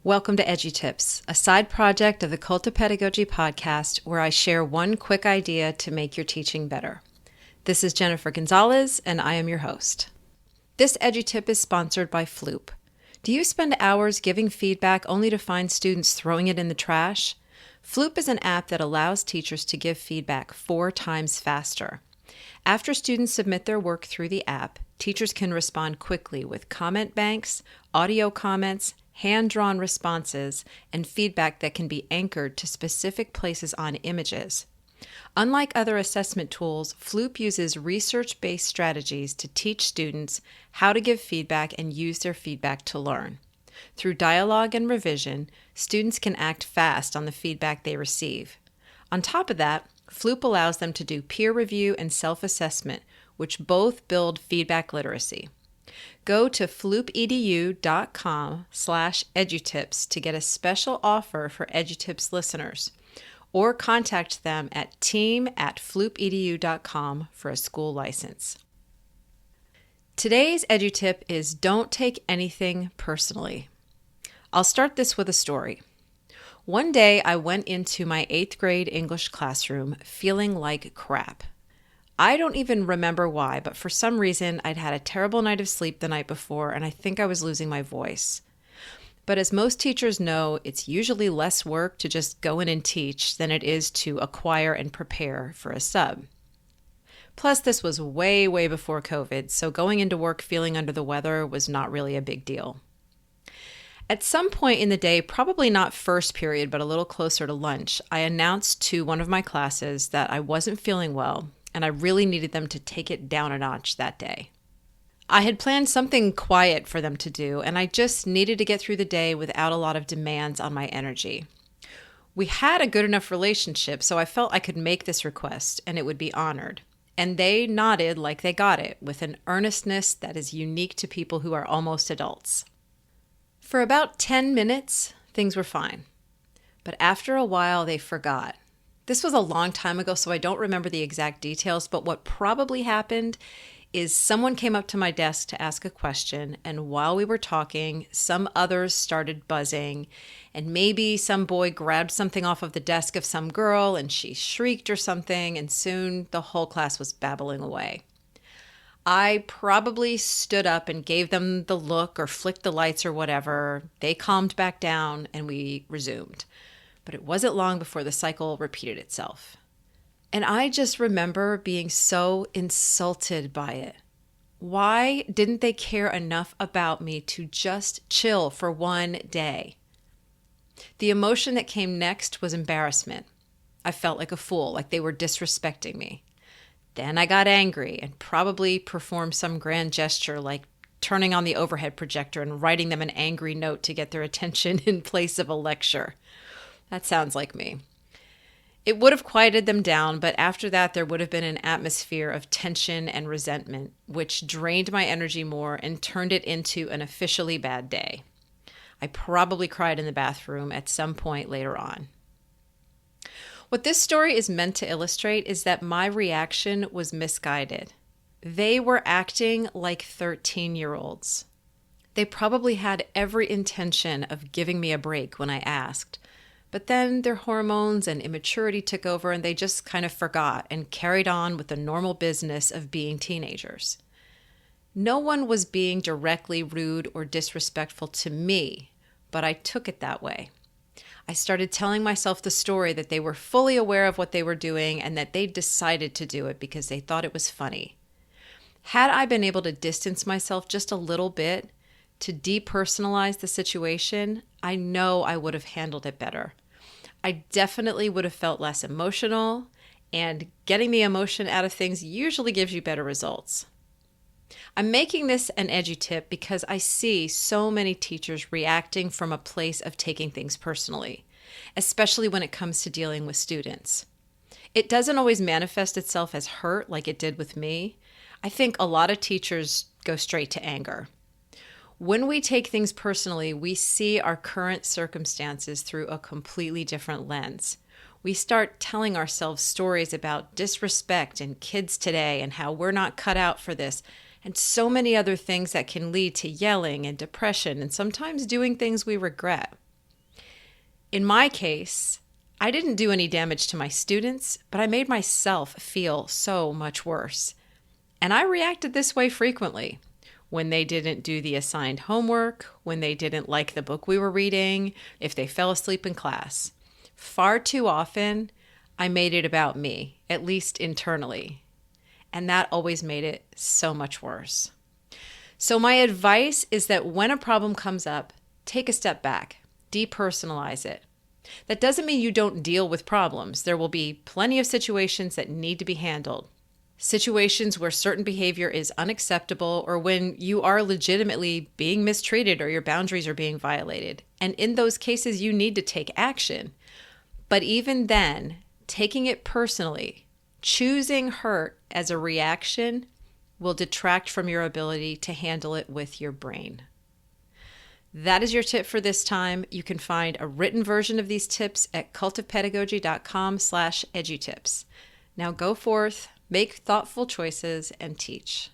Welcome to EduTips, a side project of the Cult of Pedagogy podcast where I share one quick idea to make your teaching better. This is Jennifer Gonzalez, and I am your host. This EduTip is sponsored by Floop. Do you spend hours giving feedback only to find students throwing it in the trash? Floop is an app that allows teachers to give feedback 4 times faster. After students submit their work through the app, teachers can respond quickly with comment banks, audio comments, hand-drawn responses, and feedback that can be anchored to specific places on images. Unlike other assessment tools, Floop uses research-based strategies to teach students how to give feedback and use their feedback to learn. Through dialogue and revision, students can act fast on the feedback they receive. On top of that, Floop allows them to do peer review and self-assessment, which both build feedback literacy. Go to floopedu.com/edutips to get a special offer for EduTips listeners, or contact them at team@floopedu.com for a school license. Today's EduTip is don't take anything personally. I'll start this with a story. One day I went into my 8th grade English classroom feeling like crap. I don't even remember why, but for some reason I'd had a terrible night of sleep the night before and I think I was losing my voice. But as most teachers know, it's usually less work to just go in and teach than it is to acquire and prepare for a sub. Plus, this was way before COVID, so going into work feeling under the weather was not really a big deal. At some point in the day, probably not first period, but a little closer to lunch, I announced to one of my classes that I wasn't feeling well, and I really needed them to take it down a notch that day. I had planned something quiet for them to do, and I just needed to get through the day without a lot of demands on my energy. We had a good enough relationship, so I felt I could make this request, and it would be honored. And they nodded like they got it, with an earnestness that is unique to people who are almost adults. For about 10 minutes, things were fine. But after a while, they forgot. This was a long time ago, so I don't remember the exact details, but what probably happened is someone came up to my desk to ask a question, and while we were talking, some others started buzzing, and maybe some boy grabbed something off of the desk of some girl, and she shrieked or something, and soon the whole class was babbling away. I probably stood up and gave them the look or flicked the lights or whatever. They calmed back down, and we resumed. But it wasn't long before the cycle repeated itself. And I just remember being so insulted by it. Why didn't they care enough about me to just chill for one day? The emotion that came next was embarrassment. I felt like a fool, like they were disrespecting me. Then I got angry and probably performed some grand gesture like turning on the overhead projector and writing them an angry note to get their attention in place of a lecture. That sounds like me. It would have quieted them down, but after that there would have been an atmosphere of tension and resentment, which drained my energy more and turned it into an officially bad day. I probably cried in the bathroom at some point later on. What this story is meant to illustrate is that my reaction was misguided. They were acting like 13-year-olds. They probably had every intention of giving me a break when I asked. But then their hormones and immaturity took over and they just kind of forgot and carried on with the normal business of being teenagers. No one was being directly rude or disrespectful to me, but I took it that way. I started telling myself the story that they were fully aware of what they were doing and that they decided to do it because they thought it was funny. Had I been able to distance myself just a little bit, to depersonalize the situation, I know I would have handled it better. I definitely would have felt less emotional, and getting the emotion out of things usually gives you better results. I'm making this an EduTip because I see so many teachers reacting from a place of taking things personally, especially when it comes to dealing with students. It doesn't always manifest itself as hurt like it did with me. I think a lot of teachers go straight to anger. When we take things personally, we see our current circumstances through a completely different lens. We start telling ourselves stories about disrespect and kids today and how we're not cut out for this, and so many other things that can lead to yelling and depression and sometimes doing things we regret. In my case, I didn't do any damage to my students, but I made myself feel so much worse. And I reacted this way frequently. When they didn't do the assigned homework, when they didn't like the book we were reading, if they fell asleep in class. Far too often, I made it about me, at least internally. And that always made it so much worse. So my advice is that when a problem comes up, take a step back, depersonalize it. That doesn't mean you don't deal with problems. There will be plenty of situations that need to be handled. Situations where certain behavior is unacceptable or when you are legitimately being mistreated or your boundaries are being violated. And in those cases, you need to take action. But even then, taking it personally, choosing hurt as a reaction will detract from your ability to handle it with your brain. That is your tip for this time. You can find a written version of these tips at cultofpedagogy.com/edutips. Now go forth, make thoughtful choices, and teach.